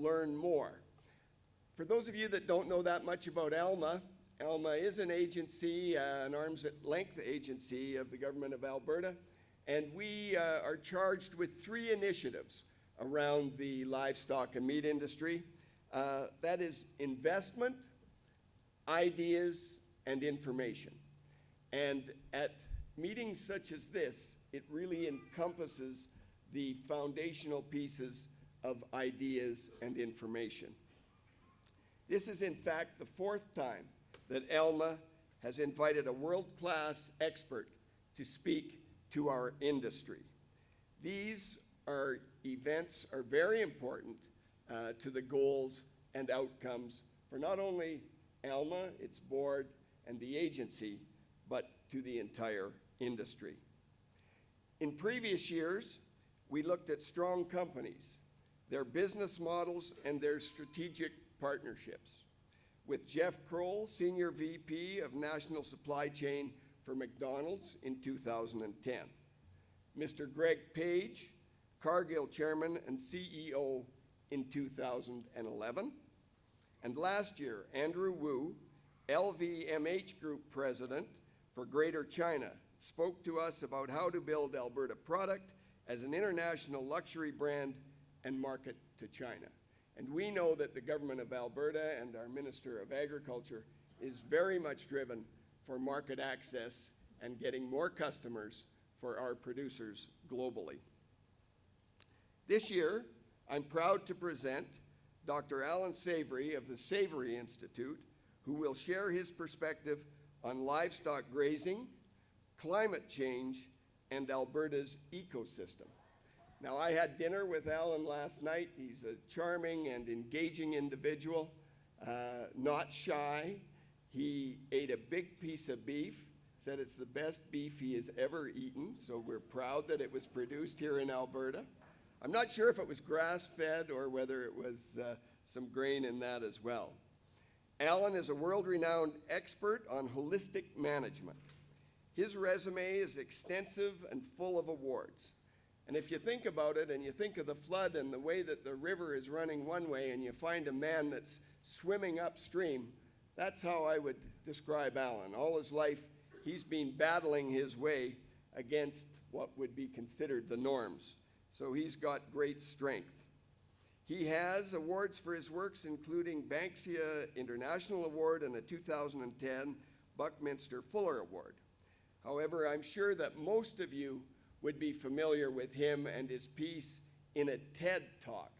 learn more. For those of you that don't know that much about ALMA, ALMA is an agency, an arm's length agency of the government of Alberta, and we are charged with 3 initiatives around the livestock and meat industry. That is investment, ideas, and information. And at meetings such as this, it really encompasses the foundational pieces of ideas and information. This is in fact the 4th time that ALMA has invited a world-class expert to speak to our industry. These events are very important to the goals and outcomes for not only ALMA, its board, and the agency, but to the entire industry. In previous years, we looked at strong companies, their business models, and their strategic partnerships. With Jeff Kroll, Senior VP of National Supply Chain for McDonald's in 2010. Mr. Greg Page, Cargill Chairman and CEO in 2011. And last year, Andrew Wu, LVMH Group President for Greater China, spoke to us about how to build Alberta product as an international luxury brand and market to China. And we know that the government of Alberta and our Minister of Agriculture is very much driven for market access and getting more customers for our producers globally. This year, I'm proud to present Dr. Allan Savory of the Savory Institute, who will share his perspective on livestock grazing, climate change, and Alberta's ecosystem. Now, I had dinner with Allan last night. He's a charming and engaging individual, not shy. He ate a big piece of beef, said it's the best beef he has ever eaten, so we're proud that it was produced here in Alberta. I'm not sure if it was grass-fed or whether it was some grain in that as well. Allan is a world-renowned expert on holistic management. His resume is extensive and full of awards. And if you think about it and you think of the flood and the way that the river is running one way and you find a man that's swimming upstream, that's how I would describe Allan. All his life, he's been battling his way against what would be considered the norms. So he's got great strength. He has awards for his works, including Banksia International Award and a 2010 Buckminster Fuller Award. However, I'm sure that most of you would be familiar with him and his piece in a TED Talk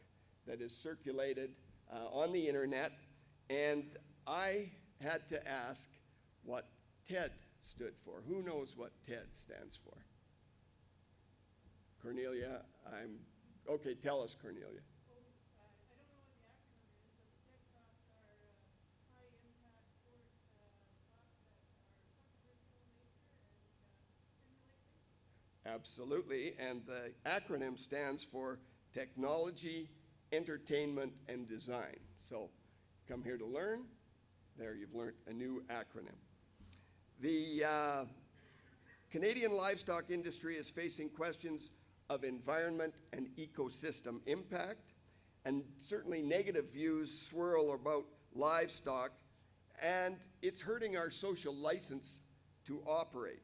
that is circulated on the internet, and I had to ask what TED stood for. Who knows what TED stands for? Cornelia, okay, tell us, Cornelia. I don't know what the acronym is, but the TED Talks are high-impact short talks that are controversial in nature and stimulate thinking. Absolutely, and the acronym stands for Technology, Entertainment, and Design. So come here to learn. There, you've learned a new acronym. The Canadian livestock industry is facing questions of environment and ecosystem impact, and certainly negative views swirl about livestock, and it's hurting our social license to operate.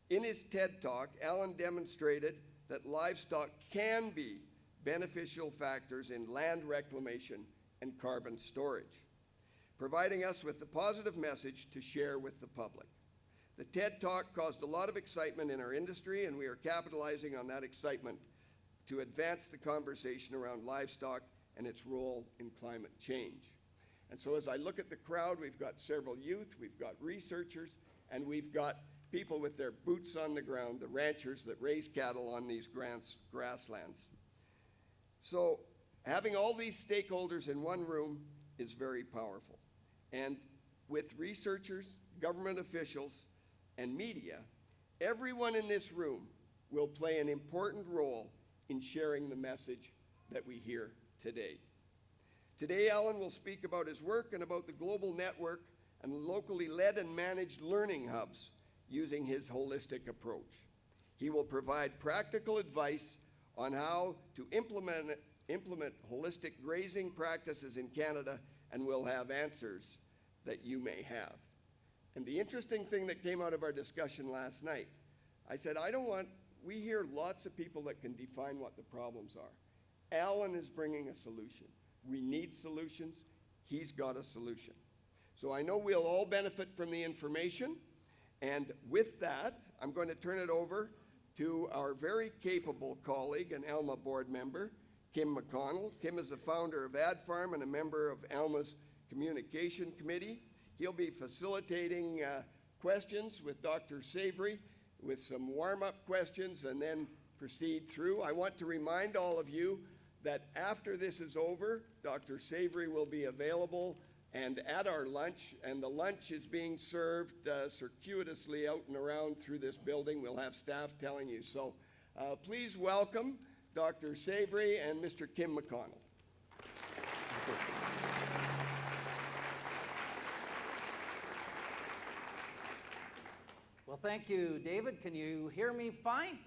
In his TED Talk, Allan demonstrated that livestock can be beneficial factors in land reclamation and carbon storage, providing us with the positive message to share with the public. The TED Talk caused a lot of excitement in our industry, and we are capitalizing on that excitement to advance the conversation around livestock and its role in climate change. And so as I look at the crowd, we've got several youth, we've got researchers, and we've got people with their boots on the ground, the ranchers that raise cattle on these grasslands. So having all these stakeholders in one room is very powerful. And with researchers, government officials, and media, everyone in this room will play an important role in sharing the message that we hear today. Today, Allan will speak about his work and about the global network and locally led and managed learning hubs using his holistic approach. He will provide practical advice on how to implement implement holistic grazing practices in Canada, and we'll have answers that you may have. And the interesting thing that came out of our discussion last night, I said, we hear lots of people that can define what the problems are. Allan is bringing a solution. We need solutions. He's got a solution. So I know we'll all benefit from the information. And with that, I'm going to turn it over to our very capable colleague and Alma board member, Kim McConnell. Kim is the founder of AdFarm and a member of Alma's Communication Committee. He'll be facilitating questions with Dr. Savory with some warm-up questions and then proceed through. I want to remind all of you that after this is over, Dr. Savory will be available and at our lunch, and the lunch is being served circuitously out and around through this building. We'll have staff telling you. So please welcome Dr. Savory and Mr. Kim McConnell. Well, thank you, David. Can you hear me fine?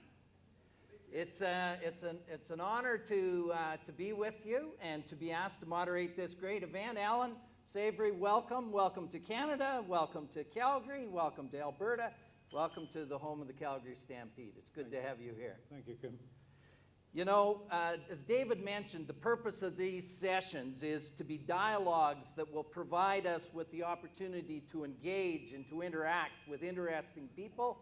It's an honor to be with you and to be asked to moderate this great event. Allan Savory, welcome. Welcome to Canada. Welcome to Calgary. Welcome to Alberta. Welcome to the home of the Calgary Stampede. It's good to have you here. Thank you, Kim. You know, as David mentioned, the purpose of these sessions is to be dialogues that will provide us with the opportunity to engage and to interact with interesting people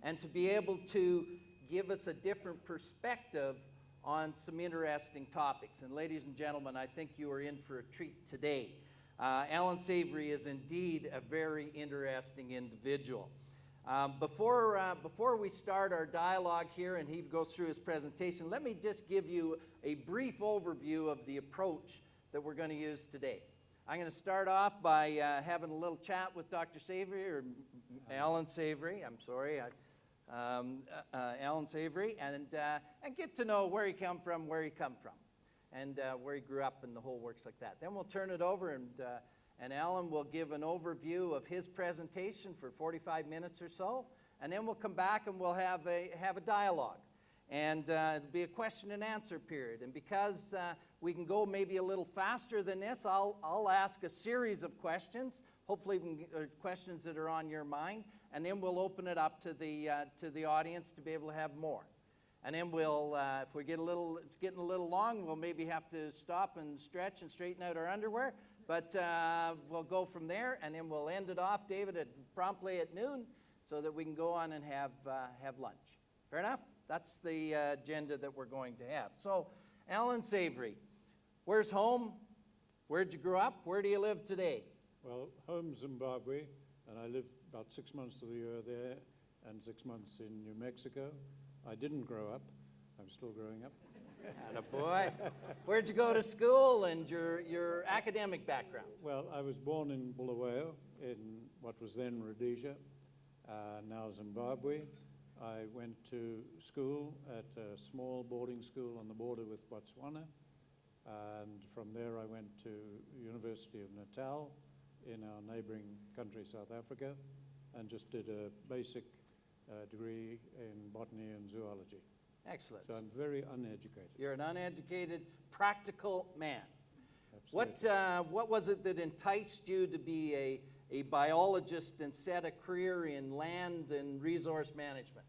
and to be able to give us a different perspective on some interesting topics. And ladies and gentlemen, I think you are in for a treat today. Allan Savory is indeed a very interesting individual. Before we start our dialogue here and he goes through his presentation, let me just give you a brief overview of the approach that we're going to use today. I'm going to start off by having a little chat with Dr. Savory, or Allan Savory, I'm sorry, Allan Savory, and get to know where he come from, and where he grew up and the whole works like that. Then we'll turn it over and Allan will give an overview of his presentation for 45 minutes or so, and then we'll come back and we'll have a dialogue. And it'll be a question and answer period. And because we can go maybe a little faster than this, I'll ask a series of questions, hopefully questions that are on your mind, and then we'll open it up to the audience to be able to have more. And then we'll, if we get it's getting a little long, we'll maybe have to stop and stretch and straighten out our underwear. But we'll go from there, and then we'll end it off, David, promptly at noon, so that we can go on and have lunch. Fair enough? That's the agenda that we're going to have. So, Allan Savory, where's home? Where'd you grow up? Where do you live today? Well, home Zimbabwe, and I live about 6 months of the year there and 6 months in New Mexico. I didn't grow up. I'm still growing up. Attaboy. Where'd you go to school and your academic background? Well, I was born in Bulawayo in what was then Rhodesia, now Zimbabwe. I went to school at a small boarding school on the border with Botswana, and from there I went to University of Natal in our neighboring country, South Africa, and just did a basic degree in botany and zoology. Excellent. So I'm very uneducated. You're an uneducated, practical man. Absolutely. What was it that enticed you to be a biologist and set a career in land and resource management?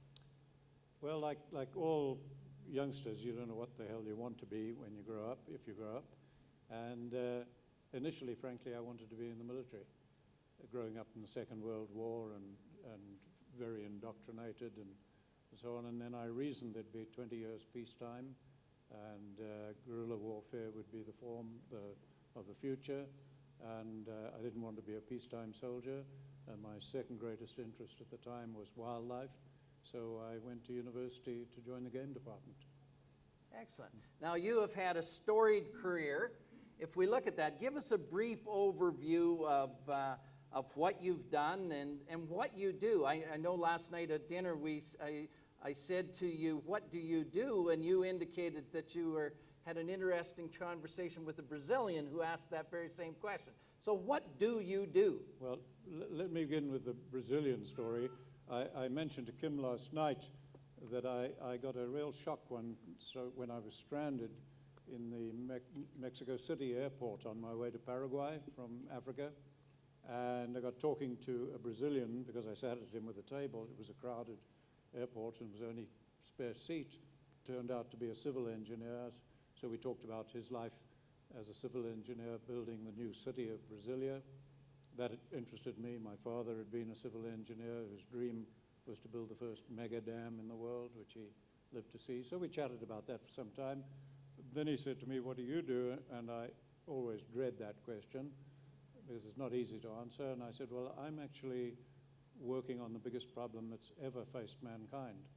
Well, like all youngsters, you don't know what the hell you want to be when you grow up, if you grow up. And initially, frankly, I wanted to be in the military. Growing up in the Second World War and very indoctrinated and so on. And then I reasoned there'd be 20 years peacetime, and guerrilla warfare would be the form of the future. And I didn't want to be a peacetime soldier. And my second greatest interest at the time was wildlife. So I went to university to join the game department. Excellent. Now, you have had a storied career. If we look at that, give us a brief overview of what you've done and what you do. I know last night at dinner I said to you, what do you do? And you indicated that you had an interesting conversation with a Brazilian who asked that very same question. So what do you do? Well, let me begin with the Brazilian story. I mentioned to Kim last night that I got a real shock when I was stranded in the Mexico City airport on my way to Paraguay from Africa. And I got talking to a Brazilian because I sat at him with a table. It was a crowded airport and was only spare seat. Turned out to be a civil engineer. So we talked about his life as a civil engineer building the new city of Brasilia. That interested me. My father had been a civil engineer whose dream was to build the first mega dam in the world, which he lived to see. So we chatted about that for some time. Then he said to me, "What do you do?" And I always dread that question because it's not easy to answer. And I said, "Well, I'm actually working on the biggest problem that's ever faced mankind."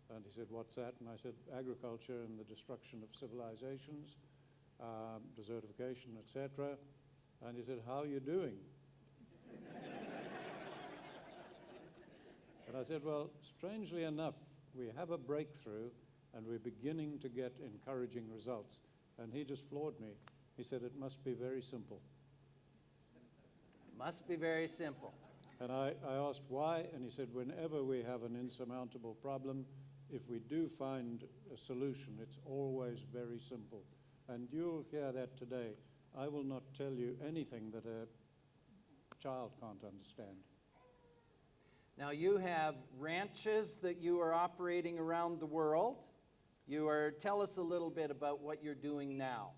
And he said, "What's that?" And I said, "Agriculture and the destruction of civilizations, desertification, etc." And he said, "How are you doing?" And I said, "Well, strangely enough, we have a breakthrough and we're beginning to get encouraging results." And he just floored me. He said, "It must be very simple." Must be very simple. And I asked why, and he said, "Whenever we have an insurmountable problem, if we do find a solution, it's always very simple." And you'll hear that today. I will not tell you anything that a child can't understand. Now, you have ranches that you are operating around the world. Tell us a little bit about what you're doing now.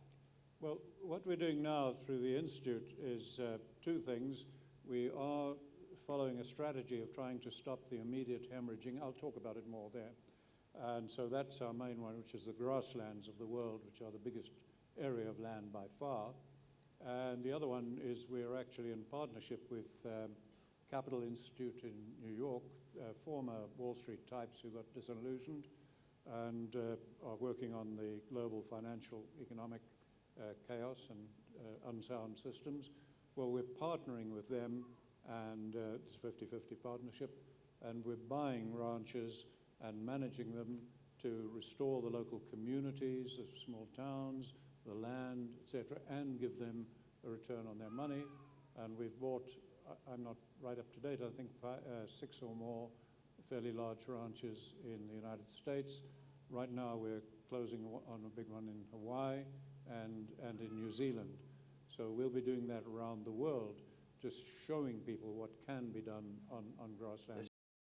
Well, what we're doing now through the Institute is two things. We are following a strategy of trying to stop the immediate hemorrhaging. I'll talk about it more there. And so that's our main one, which is the grasslands of the world, which are the biggest area of land by far. And the other one is we're actually in partnership with Capital Institute in New York, former Wall Street types who got disillusioned and are working on the global financial economic chaos and unsound systems. Well, we're partnering with them, and it's a 50-50 partnership, and we're buying ranches and managing them to restore the local communities, the small towns, the land, etc., and give them a return on their money. And we've bought, I'm not right up to date, I think 6 or more fairly large ranches in the United States. Right now we're closing on a big one in Hawaii and in New Zealand. So we'll be doing that around the world, just showing people what can be done on grassland.